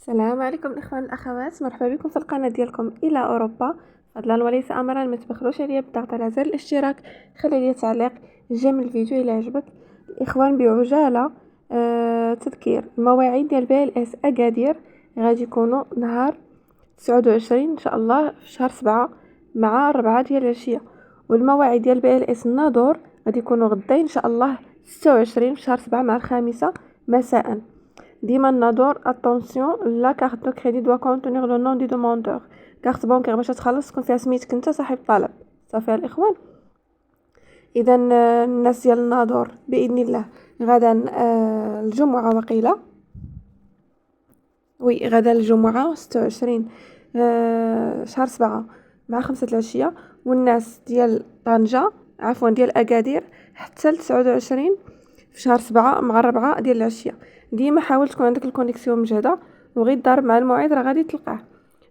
السلام عليكم الاخوان والاخوات، مرحبا بكم في القناه ديالكم الى اوروبا. فضلا وليس امرا، ما تبخلوش عليا بالضغط على زر الاشتراك، خلي لي تعليق جيم الفيديو الى عجبك. الاخوان بعجاله، تذكير المواعيد ديال بي ال اس اكادير غادي يكونوا نهار 29 ان شاء الله في شهر 7 مع 4 ديال العشيه، والمواعيد ديال بي ال اس الناظور غادي يكونوا غدا ان شاء الله 26 في شهر 7 مع 5 مساء. ديما النادور اتونسيون، لا كارت دو كريدي دو كونتونير لو نون دي دوموندور. كارت بانكير باش تخلص تكون فيها سميتك انت صاحب الطلب. صافي الاخوان، اذا الناس ديال النادور باذن الله غدا الجمعه وقيله، وي غدا الجمعه 26 شهر 7 مع 5 العشيه. والناس ديال طنجه عفوا ديال اكادير حتى 29 في شهر 7 مع 4 ديال العشيه. ديما حاول تكون عندك الكونيكسيون مجهده وغير ضارب مع الموعد راه غادي تلقاه.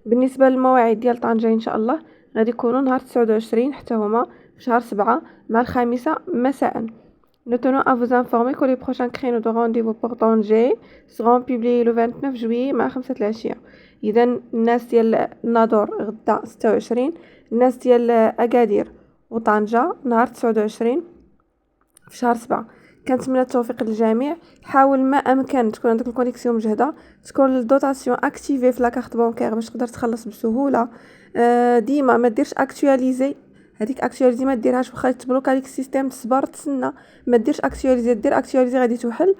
بالنسبه للمواعيد ديال طنجه ان شاء الله غادي يكونوا نهار 29 حتى هما في شهر 7 مع 5 مساء. Nous tenons à vous informer que les prochains créneaux de rendez-vous pour Tanger seront publiés le 29 juillet مع 5 العشية. إذا الناس ديال الناظور غدا 26، الناس ديال أكادير وطنجة نهار 29 في شهر 7. كنتمنى التوفيق للجميع. حاول ما امكن تكون عندك الكونيكسيون مجهده، تكون الدوطاسيون اكتيفي في لاكارت بانكير باش تقدر تخلص بسهوله. ديما ما ديرش اكطواليزي، هذيك اكطواليزي ما ديرهاش واخا تبلوك عليك السيستم، تصبر تسنى. ما ديرش اكطواليزي، دير اكطواليزي غادي توحل.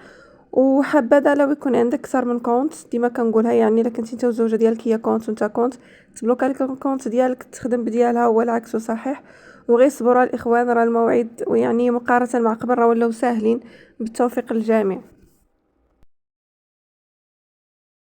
وحبذا لو يكون عندك اكثر من كونت، ديما كنقولها يعني الا كنتي انت والزوجه ديالك هي كونت وانت كونت، تبلوك عليك الكونت ديالك تخدم بديالها هو العكس صحيح. وغير صبروا الاخوان، راه الموعد ويعني مقارنه مع قبل راه ولاو ساهلين. بالتوفيق للجميع.